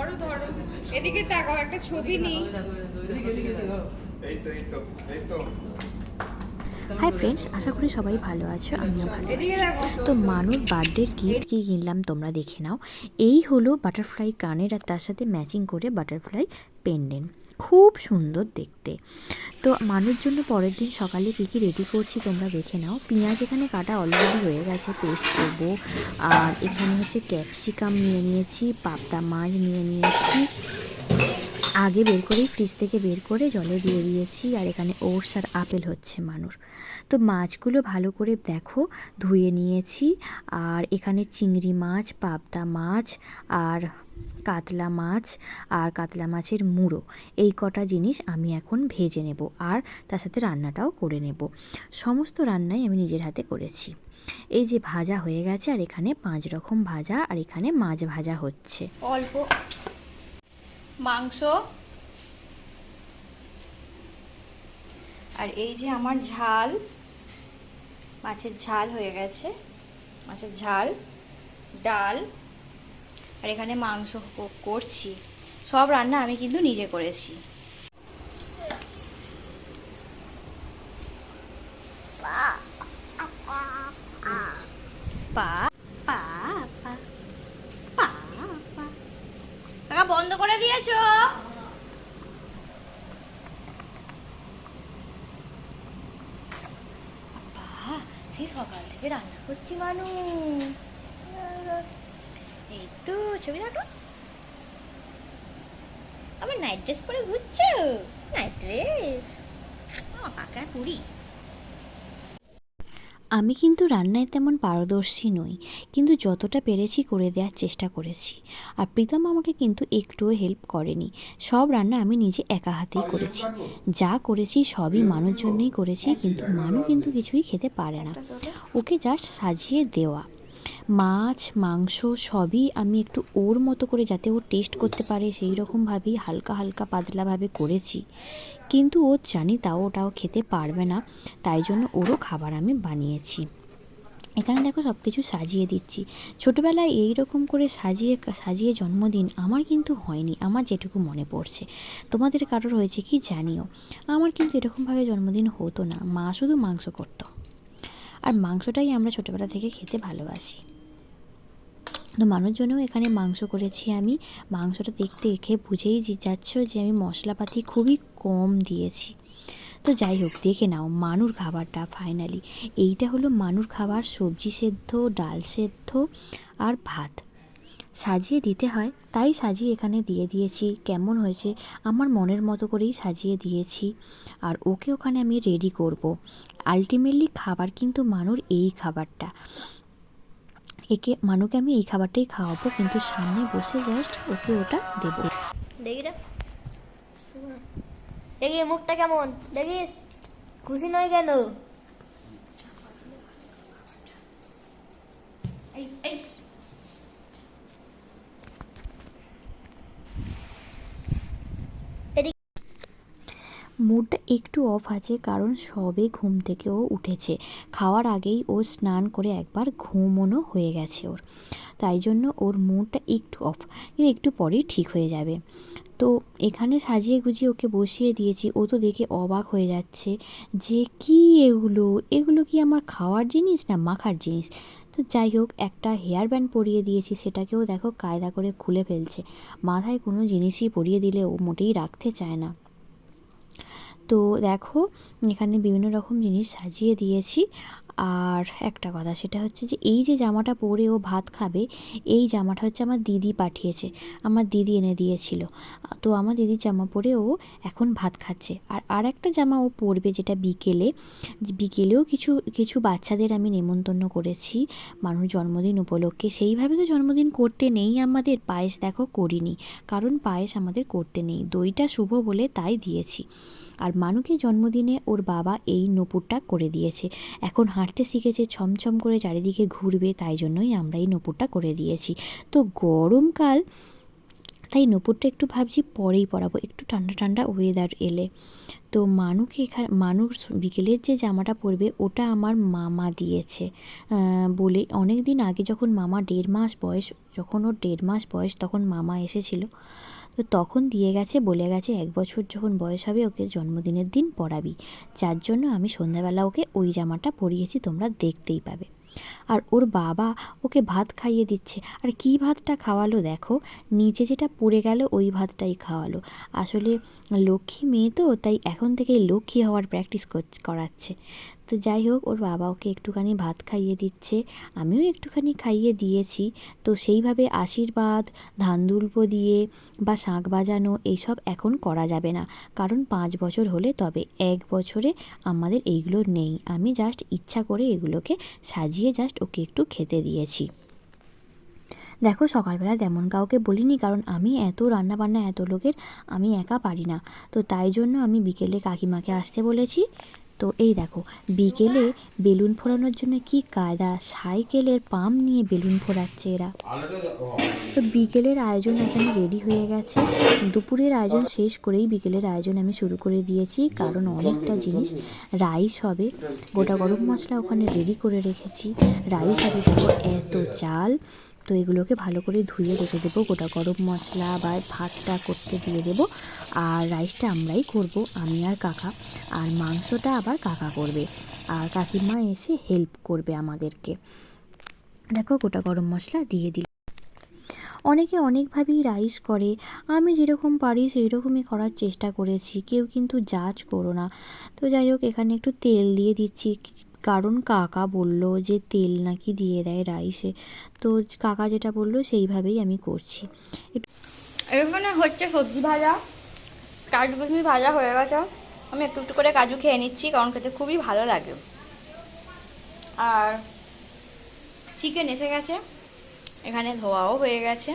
ধরো ধরো, এদিকে তাকাও, একটা ছবি নিই। হাই ফ্রেন্ডস, আশা করি সবাই ভালো আছো, আমিও ভালো এদিকে আছি। দেখো। তো মানুর বার্থডের গিফট কী কিনলাম তোমরা দেখে নাও। এই হলো বাটারফ্লাই কানের, আর তার সাথে ম্যাচিং করে বাটারফ্লাই পেন্ডেন্ট, খুব সুন্দর দেখতে। তো মানুর জন্য পরের দিন সকালে কী কী রেডি করছি তোমরা দেখে নাও। পেঁয়াজ এখানে কাটা অলরেডি হয়ে গেছে, পেস্ট করবো। আর এখানে হচ্ছে ক্যাপসিকাম নিয়ে নিয়েছি, পাবদা মাছ নিয়ে নিয়েছি, আগে বের করেই ফ্রিজ থেকে বের করে জলে দিয়ে দিয়েছি। আর এখানে ওটস আর আপেল হচ্ছে মানুষ। তো মাছগুলো ভালো করে দেখো ধুয়ে নিয়েছি। আর এখানে চিংড়ি মাছ, পাবদা মাছ, আর কাতলা মাছ, আর কাতলা মাছের মুড়ো, এই কটা জিনিস আমি এখন ভেজে নেব, আর তার সাথে রান্নাটাও করে নেব। সমস্ত রান্নাই আমি নিজের হাতে করেছি। এই যে ভাজা হয়ে গেছে, আর এখানে 5 রকম ভাজা, আর এখানে মাছ ভাজা হচ্ছে। অল্প মাংস, আর এই যে আমার ঝাল, মাছের ঝাল হয়ে গেছে, মাছের ঝাল, ডাল, আর এখানে মাংস করছি। সব রান্না আমি কিন্তু নিজে করেছি। পা পা পা পা পা বন্ধ করে দিয়েছো? সেই সকাল থেকে রান্না করছি মানু। এই তো ছবি দেখো, আবার নাইট ড্রেস পরে ঘুরছো। নাইট ড্রেস পাকা পুরি। আমি কিন্তু রান্নায় তেমন পারদর্শী নই, কিন্তু যতটা পেরেছি করে দেওয়ার চেষ্টা করেছি। আর প্রীতম আমাকে কিন্তু একটুও হেল্প করেনি, সব রান্না আমি নিজে একা হাতেই করেছি। যা করেছি সবই মানুর জন্যই করেছি, কিন্তু মানু কিন্তু কিছুই খেতে পারে না, ওকে জাস্ট সাজিয়ে দেওয়া। মাছ মাংস সবই আমি একটু ওর মতো করে, যাতে ও টেস্ট করতে পারে সেই রকমভাবেই হালকা হালকা পাতলাভাবে করেছি। কিন্তু ও জানি তাও ওটাও খেতে পারবে না, তাই জন্য ওরও খাবার আমি বানিয়েছি। এখানে দেখো সব কিছু সাজিয়ে দিচ্ছি। ছোটোবেলায় এই রকম করে সাজিয়ে সাজিয়ে জন্মদিন আমার কিন্তু হয়নি, আমার যেটুকু মনে পড়ছে। তোমাদের কারোর হয়েছে কি জানিও। আমার কিন্তু এরকমভাবে জন্মদিন হতো না, মা শুধু মাংস করতো, আর মাংসটাই আমরা ছোটোবেলা থেকে খেতে ভালোবাসি। তো মানুষ জন্যও এখানে মাংস করেছি আমি। মাংসটা দেখতে দেখে বুঝেই যাচ্ছ যে আমি মশলাপাতি খুবই কম দিয়েছি। তো যাই হোক, দেখে নাও মানুর খাবারটা ফাইনালি। এইটা হলো মানুর খাবার, সবজি সেদ্ধ, ডাল সেদ্ধ আর ভাত। সাজিয়ে দিতে হয় তাই সাজিয়ে এখানে দিয়ে দিয়েছি। কেমন হয়েছে আমার মনের মতো করেই সাজিয়ে দিয়েছি। আর ওকে ওখানে আমি রেডি করব। আলটিমেটলি খাবার কিন্তু মানুর এই খাবারটা, একে মানুকে আমি এই খাবারটাই খাওয়াবো, কিন্তু সামনে বসে জাস্ট ওকে ওটা দেবো। দেখি রে, দেখি মুখটা কেমন, দেখি খুশি নয় কেন? মুডটা একটু অফ আছে, কারণ সবে ঘুম থেকে ও উঠেছে। খাওয়ার আগেই ও স্নান করে একবার ঘুমোনো হয়ে গেছে ওর, তাই জন্য ওর মুডটা একটু অফ, কিন্তু একটু পরেই ঠিক হয়ে যাবে। তো এখানে সাজিয়ে গুজিয়ে ওকে বসিয়ে দিয়েছি। ও তো দেখে অবাক হয়ে যাচ্ছে যে কি এগুলো, এগুলো কি আমার খাওয়ার জিনিস না মাখার জিনিস। তো যাই হোক, একটা হেয়ার ব্যান্ড পরিয়ে দিয়েছি, সেটাকেও দেখো কায়দা করে খুলে ফেলছে। মাথায় কোনো জিনিসই পরিয়ে দিলে ও মোটেই রাখতে চায় না। তো দেখো এখানে বিভিন্ন রকম জিনিস সাজিয়ে দিয়েছি। আর একটা কথা, সেটা হচ্ছে যে এই যে জামাটা পরে ও ভাত খাবে, এই জামাটা হচ্ছে আমার দিদি পাঠিয়েছে, আমার দিদি এনে দিয়েছিল। তো আমার দিদির জামা পরে ও এখন ভাত খাচ্ছে। আর একটা জামা ও পরবে, যেটা বিকেলে, বিকেলেও কিছু কিছু বাচ্চাদের আমি নেমন্তন্ন করেছি মানুষ জন্মদিন উপলক্ষে। সেইভাবে তো জন্মদিন করতে নেই আমাদের, পায়েস দেখো করিনি, কারণ পায়েস আমাদের করতে নেই, দইটা শুভ বলে তাই দিয়েছি। আর মানুকে জন্মদিনে ওর বাবা এই নূপুরটা করে দিয়েছে, এখন হাঁটতে শিখেছে, ছমছম করে চারিদিকে ঘুরবে, তাই জন্যই আমরা এই নূপুরটা করে দিয়েছি। তো গরমকাল তাই নূপুরটা একটু ভাবছি পরেই পরাবো, একটু ঠান্ডা ঠান্ডা ওয়েদার এলে। তো মানুকে মানুষ বিকেলের যে জামাটা পরবে ওটা আমার মামা দিয়েছে বলে, অনেক দিন আগে যখন মামা 1.5 মাস বয়স, যখন ওর 1.5 মাস বয়স তখন মামা এসেছিল, তো তখন দিয়ে গেছে, বলে গেছে 1 বছর যখন বয়স হবে ওকে জন্মদিনের দিন পরাবি, যার জন্য আমি সন্ধ্যাবেলা ওকে ওই জামাটা পরিয়েছি, তোমরা দেখতেই পাবে। আর ওর বাবা ওকে ভাত খাইয়ে দিচ্ছে, আর কী ভাতটা খাওয়ালো দেখো, নিচে যেটা পড়ে গেল ওই ভাতটাই খাওয়ালো। আসলে লক্ষ্মী মেয়ে তো, তাই এখন থেকেই লক্ষ্মী হওয়ার প্র্যাকটিস করাচ্ছে। তো যাই হোক, ওর বাবা ওকে একটুখানি ভাত খাইয়ে দিচ্ছে, আমিও একটুখানি খাইয়ে দিয়েছি। তো সেইভাবে আশীর্বাদ, ধানদুল্প দিয়ে বা শাঁখ বাজানো এইসব এখন করা যাবে না, কারণ 5 বছর হলে তবে, 1 বছরে আমাদের এইগুলো নেই। আমি জাস্ট ইচ্ছা করে এগুলোকে সাজিয়ে জাস্ট ওকে একটু খেতে দিয়েছি। দেখো সকালবেলা তেমন কাউকে বলিনি, কারণ আমি এত রান্নাবান্না এত লোকের আমি একা পারি না, তো তাই জন্য আমি বিকেলে কাকিমাকে আসতে বলেছি। তো এই দেখো বিকেলে বেলুন ফোড়ানোর জন্য কি কায়দা, সাইকেলের পাম্প নিয়ে বেলুন ফোড়াচ্ছে এরা। তো বিকেলের আয়োজন এখানে রেডি হয়ে গেছে, দুপুরের আয়োজন শেষ করেই বিকেলের আয়োজন আমি শুরু করে দিয়েছি, কারণ অনেকটা জিনিস, রাইস হবে, গোটা গরম মশলা ওখানে রেডি করে রেখেছি, রাইস হবে, দেখো এত চাল। তো এগুলোকে ভালো করে ধুয়ে রেখে দেবো, গোটা গরম মশলা বা ভাতটা করতে দিয়ে দেবো, আর রাইসটা আমরাই করব, আমি আর কাকা, আর মাংসটা আবার কাকা করবে, আর কাকিমা এসে হেল্প করবে আমাদেরকে। দেখো গোটা গরম মশলা দিয়ে দিল। অনেকে অনেকভাবেই রাইস করে, আমি যেরকম পারি সেই রকমই করার চেষ্টা করেছি, কেউ কিন্তু জাজ করো না। তো যাই হোক, এখানে একটু তেল দিয়ে দিচ্ছি, কারণ কাকা বলল যে তেল নাকি দিয়ে দেয় রাইসে, তো কাকা যেটা বললো সেইভাবেই আমি করছি। এখানে হচ্ছে সবজি ভাজা, কাজু কিশমিশ ভাজা হয়ে গেছে, আমি একটু একটু করে কাজু খেয়ে নিচ্ছি, কারণ খেতে খুবই ভালো লাগে। আর চিকেন এসে গেছে, এখানে ধোয়াও হয়ে গেছে।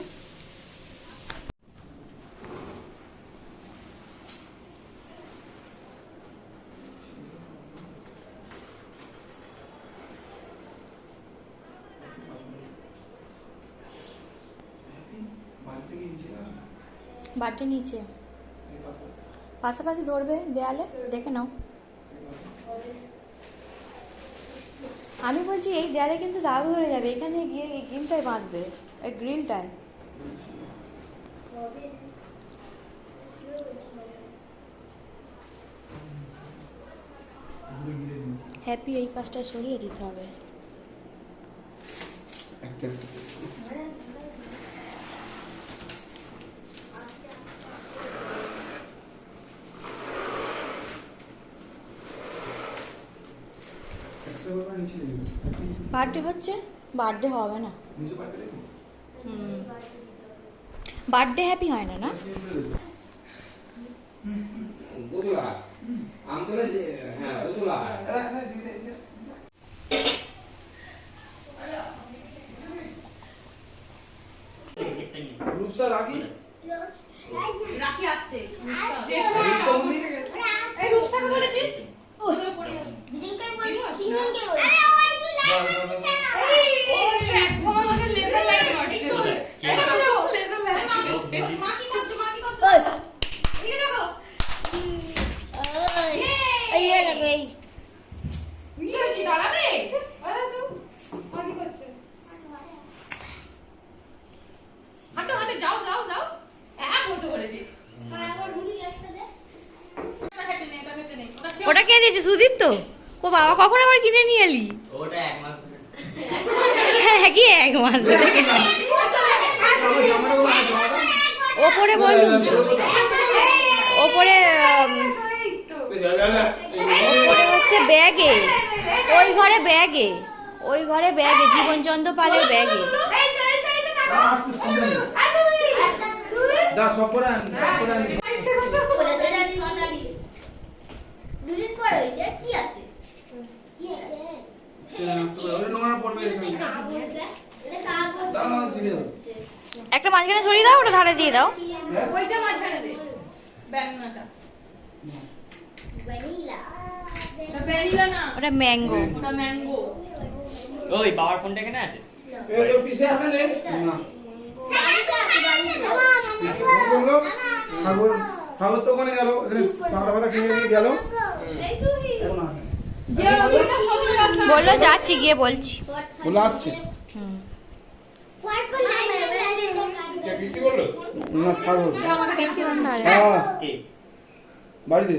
বাটি নিচে পাশাপাশি ধরবে দেয়ালে, দেখে নাও। আমি বলছি এই দেয়ালে কিন্তু দাগ ধরে যাবে, এখানে গিয়ে এই গ্রিলটায় বাঁধবে, এই গ্রিলটায়। হ্যাপি এই পাশটা সরিয়ে দিতে হবে। বার্থডে হচ্ছে, বার্থডে হবে না, বার্থডে হ্যাপি হয় না, না রাখি আসছে বলেছিস ওটা কে দিয়েছে? সুদীপ তো। ও বাবা, কখন আবার কিনে নিয়ে এলি? ওটা 1 মাস ধরে। হ্যাঁ কি 1 মাস ধরে? ওপরে বলুন, ওপরে ওপরে হচ্ছে ব্যাগে, ওই ঘরে ব্যাগে, ওই ঘরে ব্যাগে, জীবনচন্দ্র পালের ব্যাগে। একটা মাঝখানে সরিয়ে দাও, ওটা ধারে দিয়ে দাও। ওইটা মাঝখানে দে, ব্যানানাটা। ওটা ভ্যানিলা না, ওটা ম্যাঙ্গো। ওটা ম্যাঙ্গো। ওই বাবার ফোনটা এখানে আছে? না সাগর সাগর তো ওখানে গেল, এখানে পাতা পাতা কিনে নিয়ে গেল, এখন আসে যে ওদিকটা সবই রাস্তা। বললো যাচ্ছি, গিয়ে বলছি। বলে আসছে পিসি বললো না সাগর পিসি বন্ধ আর হ্যাঁ কে? বাড়িতে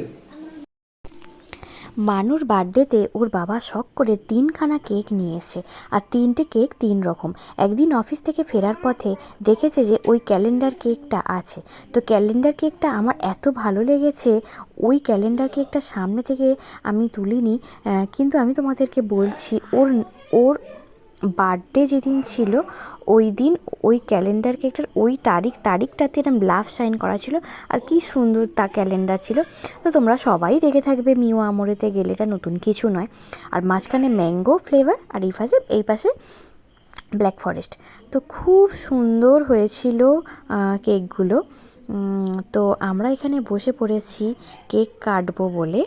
মানুর বার্থডেতে ওর বাবা শখ করে 3খানা কেক নিয়ে এসছে, আর 3টে কেক 3 রকম। একদিন অফিস থেকে ফেরার পথে দেখেছে যে ওই ক্যালেন্ডার কেকটা আছে, তো ক্যালেন্ডার কেকটা আমার এত ভালো লেগেছে, ওই ক্যালেন্ডার কেকটা সামনে থেকে আমি তুলিনি, কিন্তু আমি তোমাদেরকে বলছি ওর ওর বার্থডে যেদিন ছিল ওই দিন ওই ক্যালেন্ডার কেকটার ওই তারিখটাতে এরকম লাভ সাইন করা ছিল, আর কি সুন্দর তা ক্যালেন্ডার ছিল। তো তোমরা সবাই দেখে থাকবে মিও আমরেতে গেলে, এটা নতুন কিছু নয়। আর মাঝখানে ম্যাঙ্গো ফ্লেভার, আর এই পাশে ব্ল্যাক ফরেস্ট। তো খুব সুন্দর হয়েছিল কেকগুলো। তো আমরা এখানে বসে পড়েছি কেক কাটবো বলে।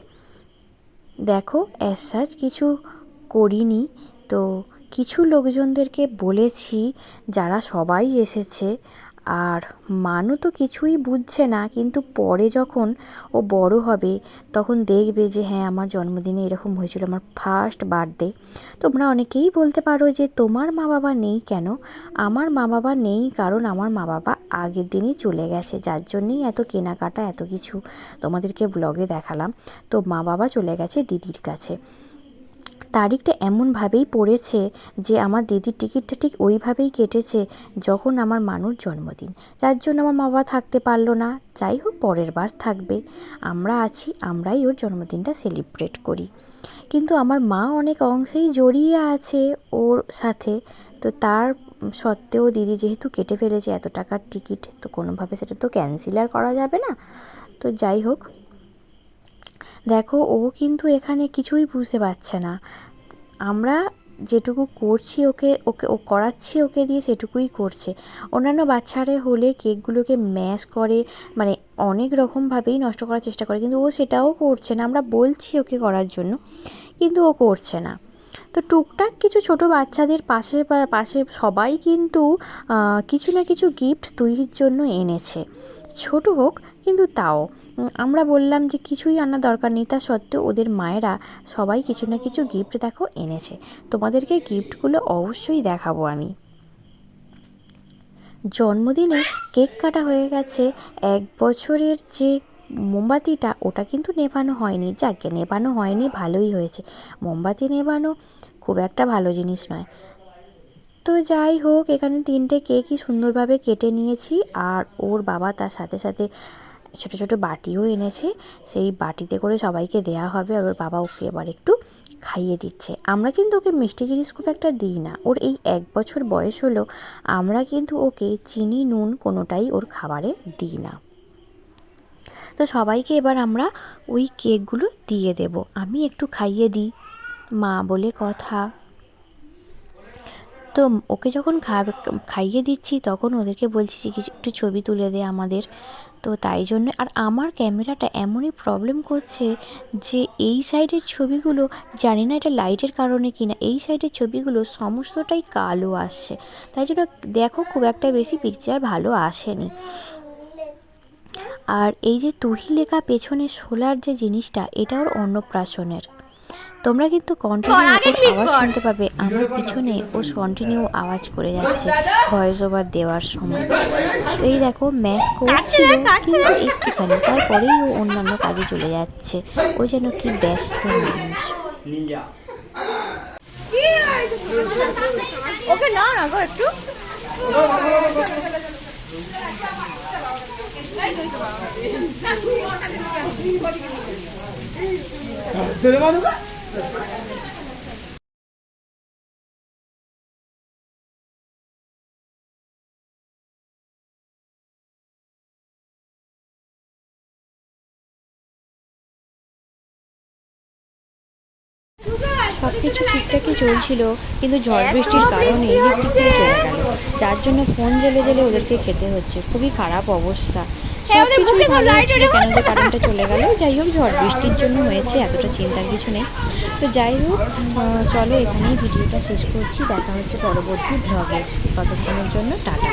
দেখো অ্যাজ সাচ কিছু করিনি, তো কিছু লোকজনদেরকে বলেছি যারা সবাই এসেছে। আর মানু তো কিছুই বুঝছে না, কিন্তু পরে যখন ও বড় হবে তখন দেখবে যে হ্যাঁ আমার জন্মদিনে এরকম হয়েছিল, আমার ফার্স্ট বার্থডে। তোমরা অনেকেই বলতে পারো যে তোমার মা বাবা নেই কেন? আমার মা বাবা নেই কারণ আমার মা বাবা আগের দিনই চলে গেছে, যার জন্যই এত কেনাকাটা এত কিছু তোমাদেরকে ব্লগে দেখালাম। তো মা বাবা চলে গেছে দিদির কাছে। তারিখটা এমনভাবেই পড়েছে যে আমার দিদির টিকিটটা ঠিক ওইভাবেই কেটেছে যখন আমার মানুর জন্মদিন, যার জন্য আমার মা বাবা থাকতে পারলো না। যাই হোক, পরের বার থাকবে, আমরা আছি, আমরাই ওর জন্মদিনটা সেলিব্রেট করি। কিন্তু আমার মা অনেক অংশেই জড়িয়ে আছে ওর সাথে, তো তার সত্ত্বেও দিদি যেহেতু কেটে ফেলেছে এত টাকার টিকিট, তো কোনোভাবে সেটা তো ক্যান্সেল আর করা যাবে না। তো যাই হোক, দেখো ও কিন্তু এখানে কিছুই বুঝতে পারছে না। আমরা যেটুকু করছি ওকে ওকে ও করাচ্ছি ওকে দিয়ে সেটুকুই করছে। অন্যান্য বাচ্চারা হলে কেকগুলোকে ম্যাশ করে, মানে অনেক রকমভাবেই নষ্ট করার চেষ্টা করে, কিন্তু ও সেটাও করছে না। আমরা বলছি ওকে করার জন্য, কিন্তু ও করছে না। তো টুকটাক কিছু ছোট বাচ্চাদের পাশে সবাই কিন্তু কিছু না কিছু গিফট তুহির জন্য এনেছে, ছোট হোক কিন্তু তাও। আমরা বললাম যে কিছুই আনার দরকার নেই, তা সত্ত্বেও ওদের মায়েরা সবাই কিছু না কিছু গিফট দেখো এনেছে। তোমাদেরকে গিফটগুলো অবশ্যই দেখাবো আমি। জন্মদিনে কেক কাটা হয়ে গেছে, 1 বছরের যে মোমবাতিটা ওটা কিন্তু নেভানো হয়নি। যাকে নেভানো হয়নি ভালোই হয়েছে, মোমবাতি নেভানো খুব একটা ভালো জিনিস নয়। তো যাই হোক, এখানে 3টে কেকই সুন্দরভাবে কেটে নিয়েছি, আর ওর বাবা তার সাথে সাথে ছোট ছোট বাটিও এনেছে, সেই বাটিতে করে সবাইকে দেয়া হবে। আর ওর বাবা ওকে এবার একটু খাইয়ে দিচ্ছে। আমরা কিন্তু ওকে মিষ্টি জিনিস খুব একটা দিই না, ওর এই 1 বছর বয়স হলো, আমরা কিন্তু ওকে চিনি নুন কোনোটাই ওর খাবারে দিই না। তো সবাইকে এবার আমরা ওই কেকগুলো দিয়ে দেব। আমি একটু খাইয়ে দিই, মা বলে কথা। তো ওকে যখন খাইয়ে দিচ্ছি তখন ওদেরকে বলছি যে কিছু একটু ছবি তুলে দে আমাদের। তো তাই জন্য, আর আমার ক্যামেরাটা এমনই প্রবলেম করছে যে এই সাইডের ছবিগুলো, জানি না এটা লাইটের কারণে কি না, এই সাইডের ছবিগুলো সমস্তটাই কালো আসছে, তাই জন্য দেখো খুব একটা বেশি পিকচার ভালো আসেনি। আর এই যে তুহি লেখা পেছনে সোলার যে জিনিসটা, এটা ওর অন্নপ্রাশনের। তোমরা কিন্তু কন্টিনিউ আওয়াজ শুনতে পাবে, আমার পিছনে ও কন্টিনিউ আওয়াজ করে যাচ্ছে ভয়েস ওভার দেওয়ার সময়। তো এই দেখো ম্যাচ করছিল কিন্তু একটুখানি, তারপরেই ও অন্যান্য কাজে চলে যাচ্ছে, ও যেন কি ব্যস্ত মানুষ। নিনজা ওকে না না গো একটু। সব কিছু ঠিকঠাকই চলছিল, কিন্তু ঝড় বৃষ্টির কারণে ইলেকট্রিকটাই চলে গেল, যার জন্য ফোন জ্বেলে জ্বেলে ওদেরকে খেতে হচ্ছে। খুবই খারাপ অবস্থা। সব কিছুই ভালো হচ্ছিল, কেন যে কারেন্টটা চলে গেল। যাই হোক, ঝড় বৃষ্টির জন্য হয়েছে, এতটা চিন্তার কিছু নেই। তো যাই হোক, চলো এখানেই ভিডিওটা শেষ করছি, দেখা হচ্ছে পরবর্তী ব্লগে। ততক্ষণের জন্য টাটা।